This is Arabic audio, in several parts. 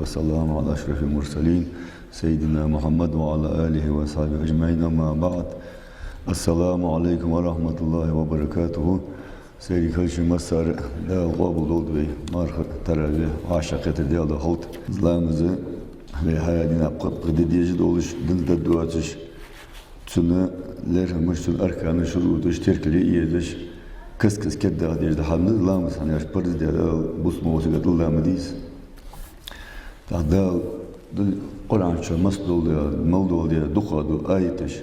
والسلام على أشرف المرسلين سيدنا محمد وعلى آله وصحبه أجمعين. أما بعد، السلام عليكم ورحمة الله وبركاته. سيدي كلش مسار دا قابل دولد بي مارخ ترى عاشقة ديال خلط زلامزة بهاي دينا قد يجد أولش دلتا دواتش تسنى لير مش تن أركان شروطش تركلي يدش كس كده يجد حمد زلامز يعني أش برز ديال بوس موسيقى دلامديس تعدال قرآن شو مسدول ديال مولدول ديال دخادو آيتش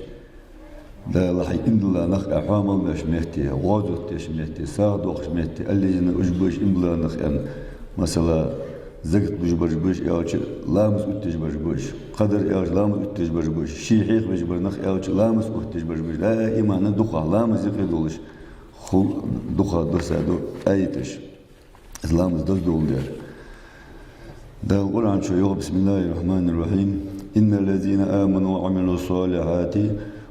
لا لحي إن الله نخ أحامل مش مهتي غازو تش مهتي سادوخ مهتي اللي جن أجبش إن الله نخ أن مثلا زقت بجبرجبش ياش لامس أتجبرجبش قدر ياش لامس أتجبرجبش شيحيخ بجبر نخ ياش لامس أتجبرجبش لا إيمان دخا لامس يقيدولش خل دخا دسادو أيتش لامس دول دير ده القرآن شو يقول بسم الله الرحمن الرحيم إن الذين آمنوا وعملوا الصالحات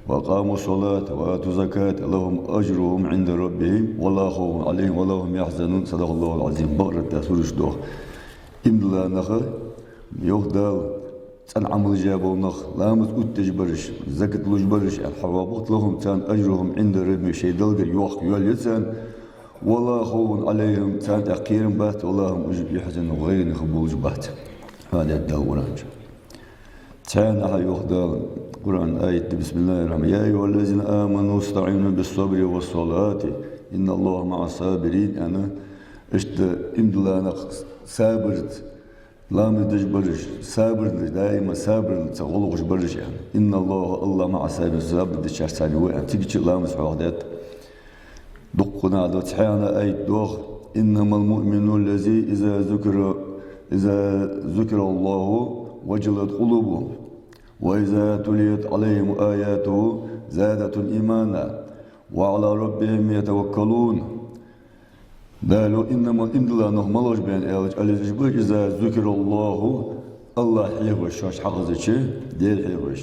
وقاموا الصلاة وآتوا الزكاة لهم أجرهم عند ربهم ولا خوف عليهم ولا هم يحزنون. صدق الله العظيم. بقرة سورة دوخ إملا نخ يخدال تن عمل جابوا نخ لامس أتجبرش زكاة لجبرش الحوابط لهم تن أجرهم عند ربهم شيء دلقر يوخ يوليتن ولا خوف عليهم تن أقيرم بات ولا هم يحزنون غير خبوز بات. هذا الدور تانا يخدال قرآن آية بسم الله الرحمن يا أيها الذين آمنوا استعينوا بالصبر والصلاة إن الله مع الصابرين. أنا اشت إمدلانا صابرت لا مدج برج صابر دائما صابر تغلقش برج يعني إن الله مع الصابرين صابر دشار ثاني وين تيجي لا مسعودات دقنا على تحيانا آية دوخ إنما المؤمن الذي إذا ذكر الله وجلت قلوبهم وإذا تليت عليهم آياته زادتهم إيمانا وعلى ربهم يتوكلون. قالوا إنما إن الله نهملش بين الذي إذا ذكر الله حيوش شاش حقزتش دير حيوش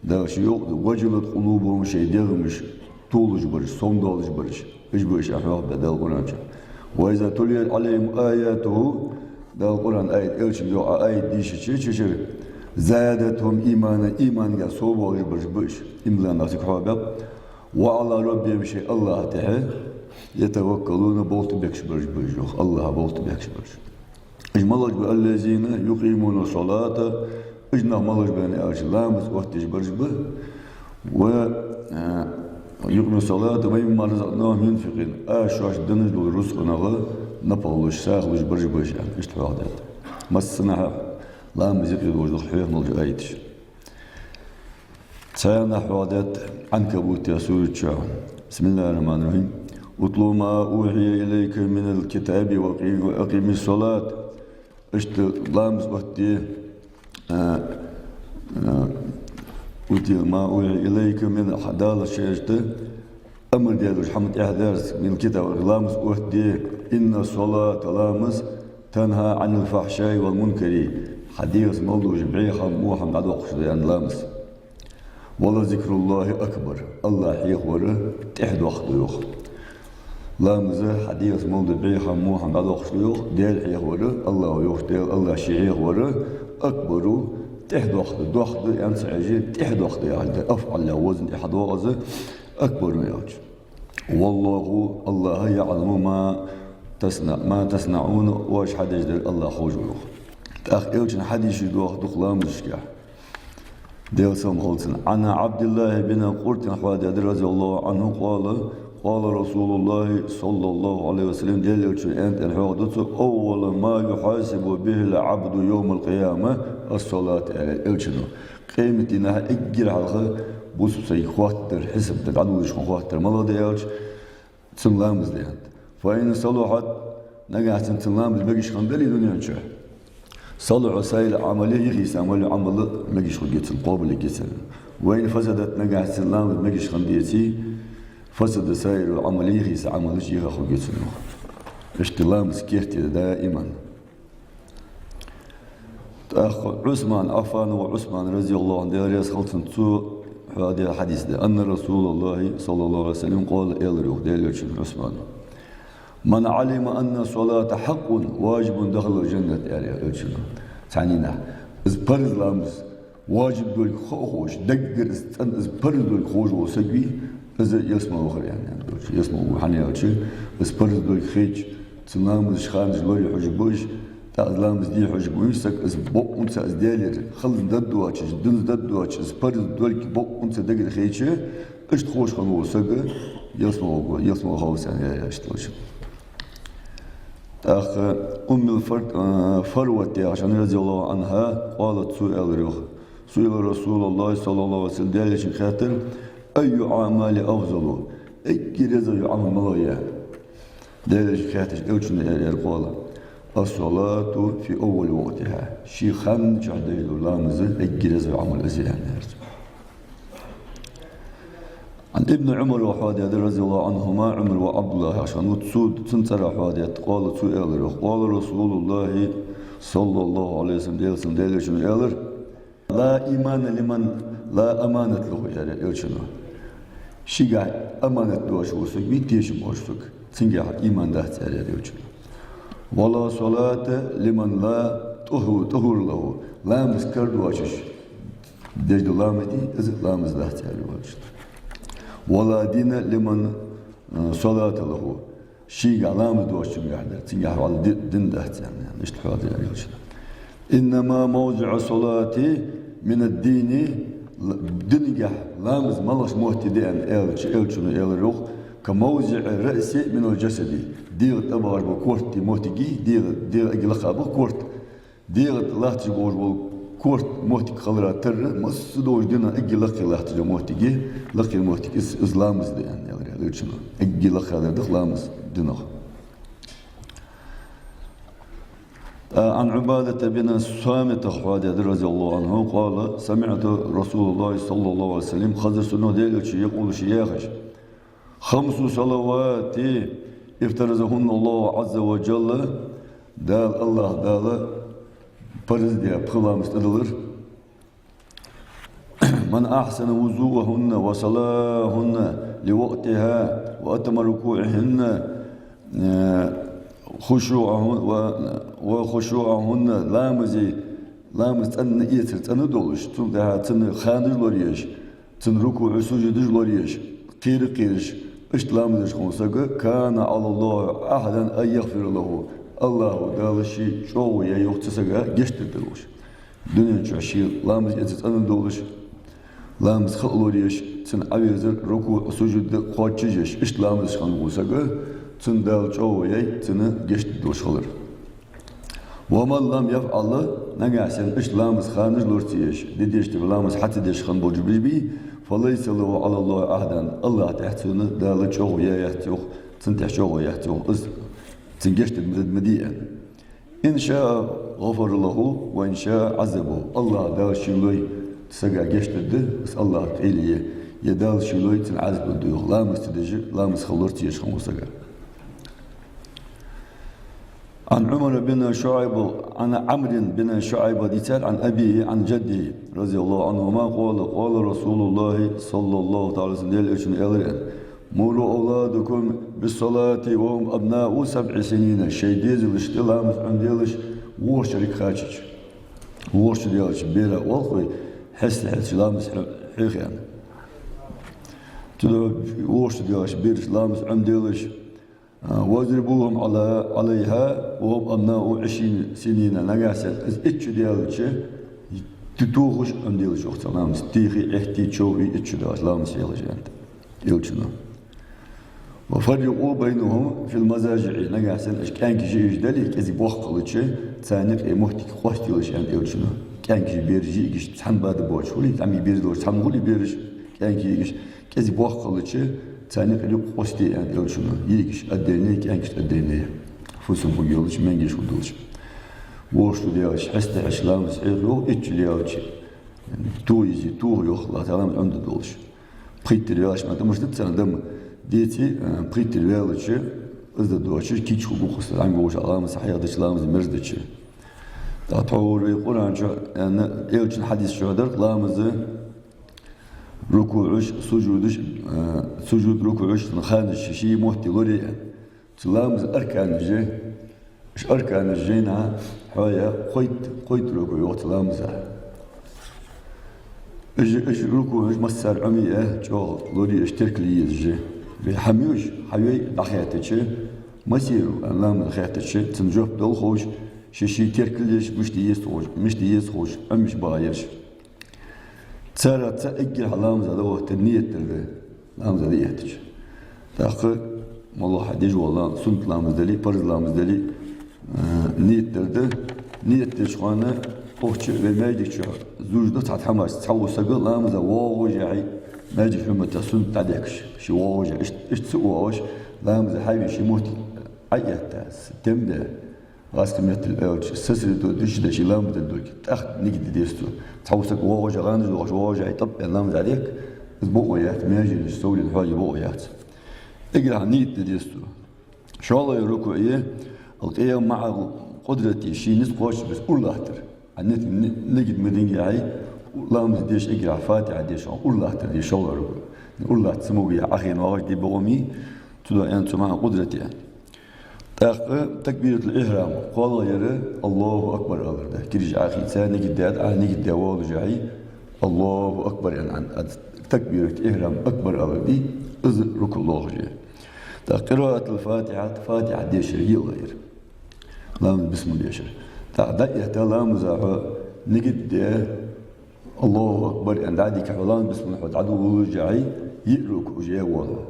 داش يوق وجلت قلوبهم شيء ديرمش طولش برش صندالش برش إيش برش أحوال بدل القرآن. وإذا تليت عليهم آياته ده القرآن آية إيش يو آية ديش شيء زادتهم إيمان يا صوب وجبرش إملا ناسك حباب وعلى ربهم شيء الله تحت يتوكلون بولت بيكش برش الله بولت بيكش برش. إجمالج بالذين يقيمون الصلاة إجنا مالج بين أجلامس وقتش برش به و يقيمون الصلاة ومما رزقناهم ينفقون أشواش دنج للرزق نغا نبغلش ساخلش برش يعني إيش تفاعلات مسنا لا مزيق يدوج الحياة نلقى أيتش. تانا حوادات عنكبوت يا سورة شاه. بسم الله الرحمن الرحيم اتلو ما أوحي إليك من الكتاب وأقيم الصلاة. اشت لامس وقتي اتل ما أوحي إليك من حدال الشيشت أمر ديالوش حمد إحداث من الكتاب لامس وقتي إن الصلاة لامس تنهى عن الفحشاء والمنكر. حديث موضوع جبعيخا موحا قد وقش يعني لامس. والله ذكر الله أكبر الله يخوره تحد وقت يوخ لامز حديث موضوع جبعيخا موحا قد وقش يوخ ديال يخوره الله يوخ ديال الله شيء يخوره أكبر تحد وقت يعني سعجي تحد وقت يعني أفعل له وزن أحد وغز أكبر يوخ. والله الله يعلم ما تصنعون واش حدث الله خوج يوخ أخ إلشن حديث يدوخ دخلام مشكح ديال سام خلصن. أنا عبد الله بن قرط حوادث رضي الله عنه قال رسول الله صلى الله عليه وسلم ديال إلشن أنت الحوادث أول ما يحاسب به العبد يوم القيامة الصلاة على إلشن قيمتنا إجر على بوس سيخواتر حسب تدعوش خواتر مالا ديالش تسلامز ديال فإن صلحت نجحت تسلامز بقيش خندلي دنيا شو صلع سائل عملية يخيس عمل مجيش خلقيت القابل جسر. وين فسدت نجاح السلام مجيش خلقيتي فسد سائل العملية يخيس عمل شيء خلقيت النخ. اشتلام سكيرتي دائما. عثمان عفان وعثمان رضي الله عنه داريس خلصن سوء هذا الحديث ده أن رسول الله صلى الله عليه وسلم قال إلريو داريس عثمان من علم أن الصلاة حق واجب دخل الجنة يعني تعنينا إز برز لامز واجب دول خوش دقر إز برز دول خوش وسقي إز يسمع آخر يعني يسمع وحني أشي إز برز دول خيج تنامز شخانز لوري حجبوش تأذلامز دي حجبوش سك إز بق أنت إز دالير خلص ددواتش دنز ددواتش إز برز دول بق أنت دقر خيج إيش تخوش خنو سقي يسمع خوش يعني إيش أخ فروة عشان رضي الله عنها قالت سئل رسول الله صلى الله عليه وسلم دالش خاطر أي أعمال أفضل أي رضا يعمل ملايا دالش خاطر أوجنا قال الصلاة في أول وقتها شي خم جعدي لامز أي رضا يعمل أزيان عن ابن عمر وحادث رضي الله عنهما عمر وعبد الله عشان تسود تنتر حادث قال سؤال قال رسول الله صلى الله عليه وسلم ديل لا إيمان لمن لا أمانة له يعني يلشنو شيء أمانة له شو سك بيتيش بوشك تنجح إيمان ده يعني يلشنو ولا صلاة لمن لا طهور له لا مسكر دواشش ديج دلامتي إذ لا مزده يعني يلشنو ولا دين لمن صلاة له شيء علامة دوشم يعني تنجح على دين ده يعني إيش الحوادث يعني إنما موضع صلاتي من الدين دنجح لامز ملش مهتدين إلشنو إلروح كموضع الرأس من الجسد دير أبغى بكورتي مهتجي دير أجلقها بكورت دير الله تجور كورت موتي خلرا تر مصدوج دينا اجي لقي الله تجا موتي لقي موتي اسلامز دي يعني شنو اجي لقي هذا دخلامز دينا عن عبادة بن الصامت أخوادي رضي الله عنه قال سمعت رسول الله صلى الله عليه وسلم خزر سنة ديلة يقول شياخش 5 صلوات افترزهن الله عز وجل دال الله دال فرز دي بخلام استدلر من أحسن وضوءهن وصلاهن لوقتها وأتم ركوعهن وخشوعهن لامز تن إيتر تن دولش تن ده تن خانج لوريش تن ركوع سجود لوريش قيرش إيش لامز خمسة كان على الله أحدا أن يغفر له الله دالشي شو يا يوتسجا جشت دلوش دنيا شاشي لامز يتسأل دولش لامز خلوريش تن عبيزر ركوع سجود قاتشيش إيش لامز خان وسجا تن دال شو يا تن جشت دلوش خلر وما لم يفعل نجاسن إيش لامز خانج لورتيش ديش لامز حتى ديش خان بوجبش بي فليس له على الله أحدا الله تحتنا دال شو يا يحتوخ تن تحشو يحتوخ تنجشت المديئة إن شاء غفر له وإن شاء عذبه الله دال شلوي تسقى جشت الده بس الله تعالي يدال شلوي تنعذب الدوخ لا مستدج لا مسخلرت يشخم وسقى عن عمر بن شعيب عن عمرو بن شعيب ديتال عن أبيه عن جده رضي الله عنهما قال رسول الله صلى الله عليه وسلم مولوا أولادكم بالصلاة وهم أبناء 7 سنين الشيء ديزلش تلامس عنديلش ورشرك خاچش ورش ديالش بيرا والخوي حس لامس حيخيان تلو ورش ديالش بيرش لامس عنديلش واضربوهم عليها وهم أبناء 20 سنين نجاسة إتش ديالش تتوخش عنديلش وقت لامس تيخي احتي تشوفي إتش ديالش لامس يالش أنت يلشنا وفرقوا بينهم في المزاجع نجاسن كان كشي يجدلي كذي بوخلتش ثانيك محتك خوشتيلش يعني يلشنا كان كشي بيرجي كش تحن بعد بوش ولي تعمي بيرجوش تحن ولي بيرج كان كيش كذي بوخلتش ثانيك اللي خوشتي يعني يلشنا يكش أديني كان كش أديني فوسم بيولش منجش ودولش وش ديالش حست عشلام سعيرو إتش ديالش تو يجي تو يخلط على عند دولش بخيت ديالش ما تمشي تسندم ديتي بخيت ديالش إذا دوش كيش حقوق عن جوش علامة صحيح دشلام زمرزدش تعور القرآن شو أنا إيش الحديث شو هذا لامز ركوعش سجود ركوعش نخانش شيء محتي لوري لامز أركان جه إيش أركان الجينا حوايا قيت ركوع وقت لامزة إيش ركوع إيش مسار عمية جو لوري اشترك لي يجي بحميوش حيوي دخياتش مسيرو لام دخياتش تنجوب دول خوش شي تركليش مش ديس خوش أمش بايرش ترى تأجل لامزة دوت النية تلقى لامزة دياتش تأخر والله حديج والله سنت لامزة لي برز لامزة لي نية تلقى نية تشخانة أوش بماجد شو زوجنا تعت حماس تحول سجل لامزة واوجعي ماجد في متسون تعدكش شو واوجع إيش تسوي لامزة حبيبي شي موت عيات تمدا غاس كمية الأوج سسر دش دش لامزة دوك تأخذ نجد ديستو تحول سجل واوجع غانز واوجع طب لامزة عليك بوقيات ماجد يسوي الحاجة بوقيات اقرأ نيت ديستو شو الله يروكو إيه القيام مع قدرتي شيء نسقوش بس الله تر النت نجد مدينة هاي لامز ديش اقرا فاتحة ديش الله تر ديش الله الله تسمو أخي نواج دي بقومي تدعى أنت مع قدرتي يعني. تكبيرة الإحرام قال يرى الله أكبر الله ده كريج أخي ثاني جداد نجد دوال جاي الله أكبر يعني عن تكبيرة الإحرام أكبر الله دي ركوع الله جاي. قراءة الفاتحة فاتحة ديش هي غير لامز بسم الله يشر دقيقة لامز نجد الله أكبر عند عديك حلان بسم الله عدو جاي يرك وجاي والله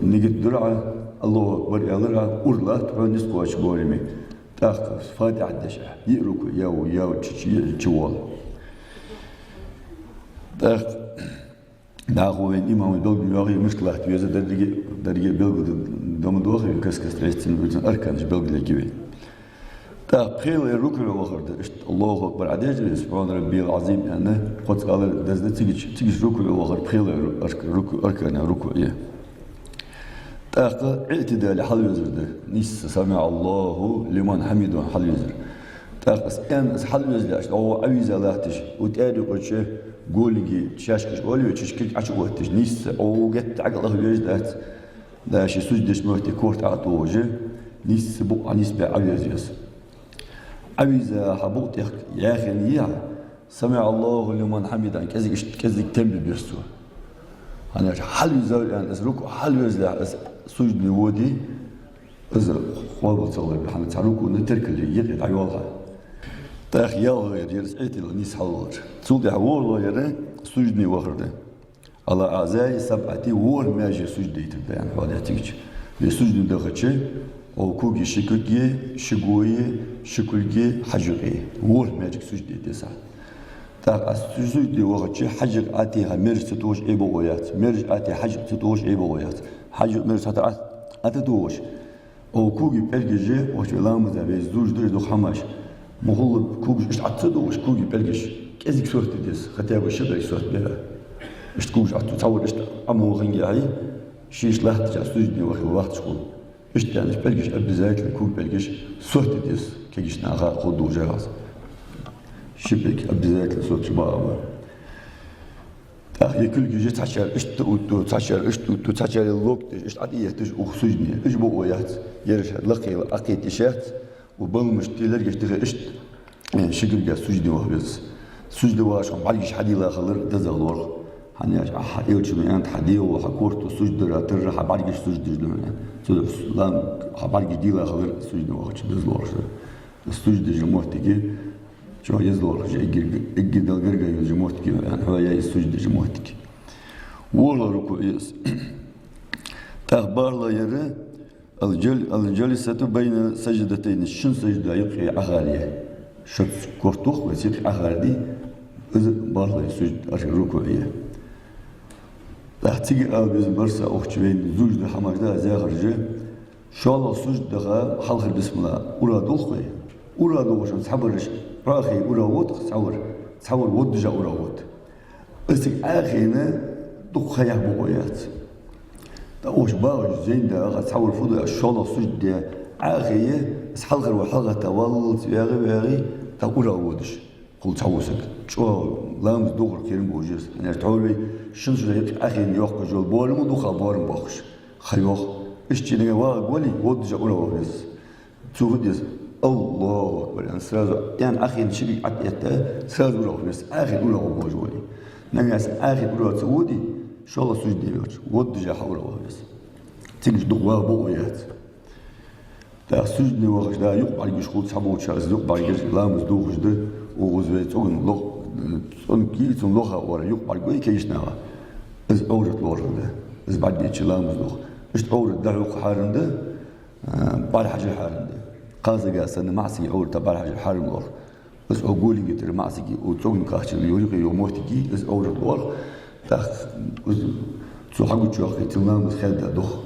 نجد درعة الله أكبر يالرها أورلا ترى نسقوش بوريمي تأخذ فاتحة دشة يرك ياو تشوال تأخذ ناخوين إمام البلغ ياغي مشكلة تبيزه درجة بلغ دم دوخي كسكس ليستن بيزن أركانش بلغ لكبي تأخيل الركن الآخر الله أكبر عديج سبحان ربي العظيم أنا قد قال دزد تيجي ركن الآخر بخيل أركان ركوع إيه تأخذ اعتدال حل يزر نيس سمع الله لمن حمده حل يزر تأخذ أن حل يزر أو عويز الله تش وتأري قرشة قولي تشاشكش قولي تشكيك عشقوتش نيس أو جت عقله يجدات لا شيء سجدش موتي كورت عطوجه نيس بقى نيس بعويز يس عويز حبوط يا أخي نيا سمع الله لمن حمده كذي تم بيرسو أنا حل يزال يعني أزرق حل يزال سجد ودي أزرق والله تصلي بحنا تعرفوا نترك اللي يقعد عيالها تأخيال غير يرسعيت النيس حلور سودي والله يرى سجدني وخرده على أعزائي سبعتي وور ماجي سجدي تبدا يعني حواليتيك يسجد دخلتي أو كوجي شكوي شكلجي حجري وور ماجي سجدي تسعة تا سجدي وخرتي حجر أتيها مرج تتوش إبوغيات مرج أتي حجر تتوش إبوغيات حجر مرج أتتوش أو كوجي برجي وش لامز أبي زوج درج دو خماش مغلب كوجي إيش عتصدوش كوجي برجش كذي صورت ديس ختاب الشبه صورت بها إيش كوجي عتو تصور إيش أمو غنجي هاي شيش لحظة جا سجدي وقت الوقت شغل إيش يعني برجش أبي زاك الكوج برجش صورت ديس كيجش ناقا خدو جاهز شبك أبي زاك صورت شباب أخي كل جيت تحشر إيش تقول تحشر إيش تقول تحشر الوقت إيش عادية تج أخسجني إيش بقويات يرش لقي أقيت إشات وبلمش تلقى تغير إيش شكل جا سجدي وهبز سجدي واش معليش حدي لا خلر دزغ ورق حنياش حيوش من أنت حدي وحكورت سجد راتر حبارجش سجد جلنا سجد لام حبارجش دي لا خلر سجدي واش دز ورق السجد جموتي شو يزور اجي دلغرغا يجموتك يعني هو يا السجد جموتك والله ركوع يس تخبار لا يرى الجلسة بين سجدتين شن سجدة يقي أغالية شت كورتوخ وسيت أغالي بالله يسجد أشهر ركوعية تحتيجي أبيز برسا أختين زوج ده حماش ده زاخرجة شاء الله سجد ده حلخ بسم الله أورا دوخي أورا دوخ تحبرش راخي أورا وط تصور ود جا أورا وط بس آخينا دوخ خيا بقويات تأوش باغج زين ده أخذ تصور فضل إن شاء الله سجد ده آخيه بس حلخر وحلقة تولت ياغي تأورا ودش قل تعوسك شو لامز دوغر كيرم بوجس أنا تعولي شنش ده أخي يوق جول بورم ودوخا بورم باخش خيوخ إيش تيجي واق ولي ود جا أورا وبس تسوهديس الله أكبر يعني سرازو يعني أخي نشبي عتيته سرازو روح بس آخر أولى وبوجولي نعيس آخر أولى تسودي إن شاء الله سجد يوش ود جا حول بس تيجي دقوا بويات تا سجد وقش دا يقبل يشخوط سحبوا تشاز يقبل يجي لامز دوغش ده وغزويت أون لغ أون كيت أون لغة ورا يقبل قوي كيشنا إز أورت لورده إز بعد بيتش لامز لغ إيش أورت دعوق حارنده بعد حاجة حارنده قاضي قاس أنا معسي أورت بعد حاجة حارم لغ إز أقولي قتر معسي وتوين كاشر يوريق يوموتي إز أورت لغ تا إز تو حقو تشوخي تلامز خالد دخ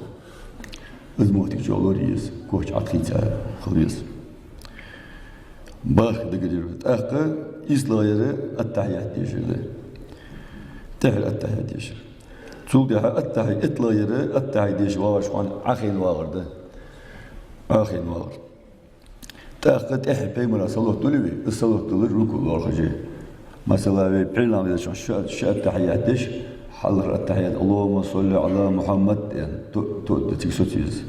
إز موتي جولوريس كوش عقيتا خليس باخ دقيقة تأخذ إسلايرة التحيات ديشله تحل التحيات ديشل تولدها التحي إطلايرة التحي ديش واش وان عخين واغرده عخين واغر تأخذ إحب بيمرا صلوه دولي الصلوه دولي ركو الورخجي مثلا بيعلم إذا شو التحيات ديش حضر التحيات اللهم صل على محمد يعني تكسوتيز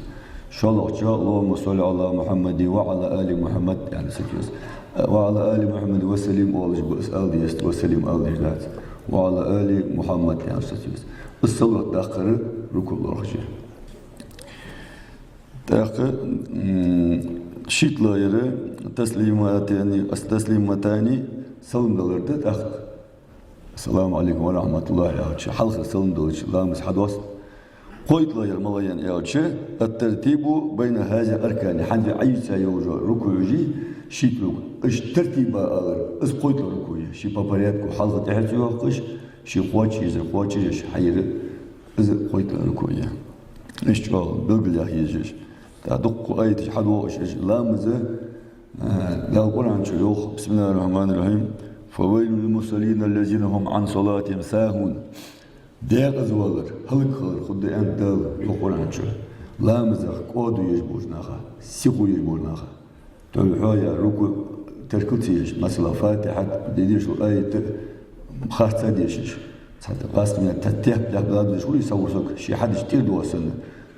شلون جاء اللهم صل على محمد وعلى آل محمد يعني سكيوز وعلى آل محمد وسلم وسأل ديست وسلم آل ديجات وعلى آل محمد يعني سكيوز الصلاة تأخر ركوع الرجل تأخر شيت لا يرى تسليمتان سلم دلرد تأخر السلام عليكم ورحمة الله وبركاته حلقة سلم دلش لامس حدوث قلت لا يرى ملايين ياوتش الترتيب بين هذه الأركان حد عيسى يوجو ركوعي شيت لو إيش ترتيب إيش قلت له ركوعي شي بابرياتكو حلقة تحت يوقش شي خواتشي إيش حير إيش قلت له ركوعي إيش شو بقول يا هيجش تدق آية حدوث إيش لامزة لا القرآن شيوخ بسم الله الرحمن الرحيم فويل للمصلين الذين هم عن صلاتهم ساهون ديق أزوالر هلك خلر خد أنت دال القرآن شو لامزخ قادو يجبوش ناخا سيقو يجبوش ناخا تلحايا ركو تركتيش مثلا فاتحة ديديش آية خاصة ديشش حتى قاسم تتيح بلا بلا شو يسوي سك شي حد يشتير دوا سنة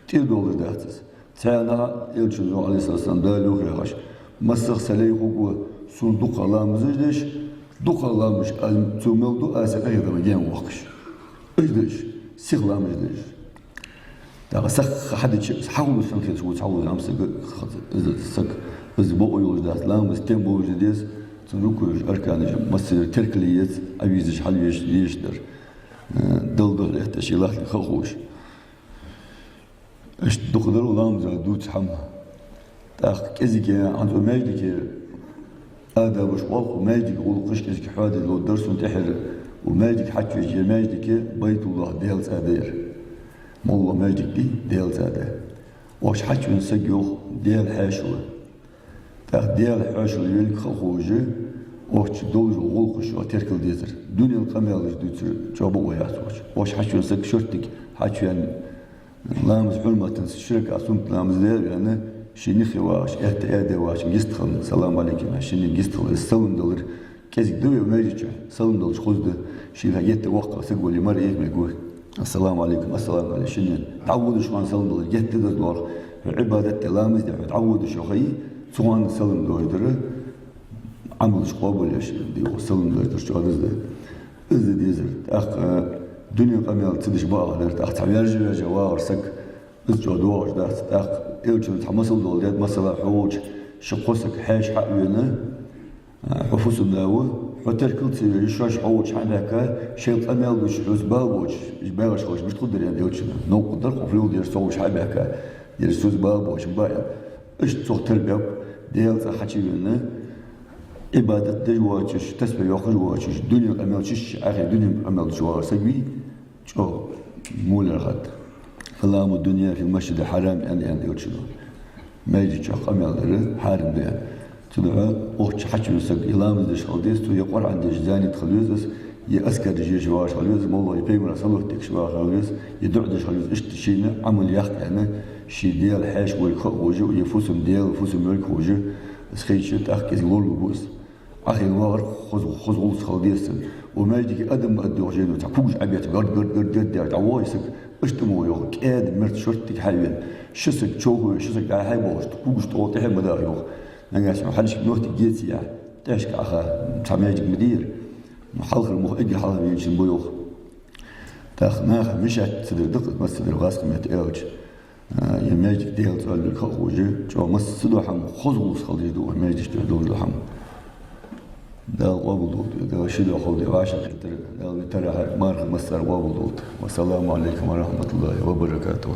تير دولار دهتس تعالى يلجنو عليه الصلاة والسلام دالو خياش مسخ سليخو صندوق لامزش ديش دوق لامش تومل دو أسك أيضا مجان وقش إيش سيغلام إيش دا سخ حد شيء حاولوا سنكت شو تحاولوا أمسك إذا سك إذا بقوا يوجد لام استيم بوجد ديس تنركوش أركانش مصير تركليات أبيزش حليش يشدر دل احتشي الله خخوش إيش دخلوا لام زاد دوت حما تأخ كذي عند ماجدك هذا وش والله ماجدك ولقش كذي حادث لو درس تحر وماجدك حكي جي ماجدك بيت الله ديال زادير والله ماجدك ديال زادير واش حكي نسجيو ديال حاشوه تاخ ديال حاشوه يلك خخوجه واش دوج وغلقش وتركل ديزر دنيا القمال جديد جابوا وياسوش واش حكي نسج شرطك حكي يعني لامز حلمة شركة أصوم لامز ديال يعني شيني خواش اهتأدي واش يستخل السلام عليكم شيني يستخل السلام دولار كذي دوي ماجيش سلام دولار خذ شيء جت وقع سقوا لي مرة يقول السلام عليكم السلام عليكم شنو تعودوا شو عن سلام دولار جت دولار عبادة تلامذ تعودوا شو خي سوان سلام دولار عمل شو قابل يش دي سلام دولار شو هذا إذا ديزر أخ دنيا قميل تدش باغ أخ تعبير جوار سك الجدوار ده أخ إلجن تحمسوا دولار مثلا حوج شقوسك حاش حقنا حفوز الناوي وتركلت يشاش حوج حناك شيء أمل وش بابوج يبغاش خوش مش تقدر يعني إلجن نو قدر قفلوا دير سوش حناك دير سوز بابوج بايع إيش تختار بيب ديال حكي لنا عبادة دجواجش تسبح يأخذ واجش دنيا أمل شش أخي دنيا أمل جوار سجوي شو مول الغد اللهم الدنيا في المسجد الحرام يعني إلجن ما يجي شق أمل حارم ده تدعى أوش حكي نسق إلام دش خلديس تو يقول عندي جزاني تخليس يأسكر جيش واش خليس والله يبين رسالة تكشوا خليس يدعو دش خليس إيش تشينا عمل يخ يعني شي ديال حاش ويخ وجو يفوسم ديال ويفوسم ملك وجو سخيش تأخذ لول بوس أخي الوار خذ غلط خلديس وما يجيك أدم أدي وجينو تعكوج عبيت قرد عوايسك اشتمو يوغ كاد مرت شرطك حيوان شسك تشوهو شسك على حيبوش تكوج توطيح مدا يوغ نجاش محلش بنوتي جيتي يعني تاشك أخا تعميجك مدير محلخ المخ إجي حلخ ينشن بيوغ تاخ ناخ مشات تدر دقت مس تدر غاسك مت إيوج يماجك ديال تقول لك خوجي جو مس سدو حم خزوس خليدو يماجك تدور حم دا وابلود دا شدو خودي عاشق ترى مارخ مسر وابلود والسلام عليكم ورحمة الله وبركاته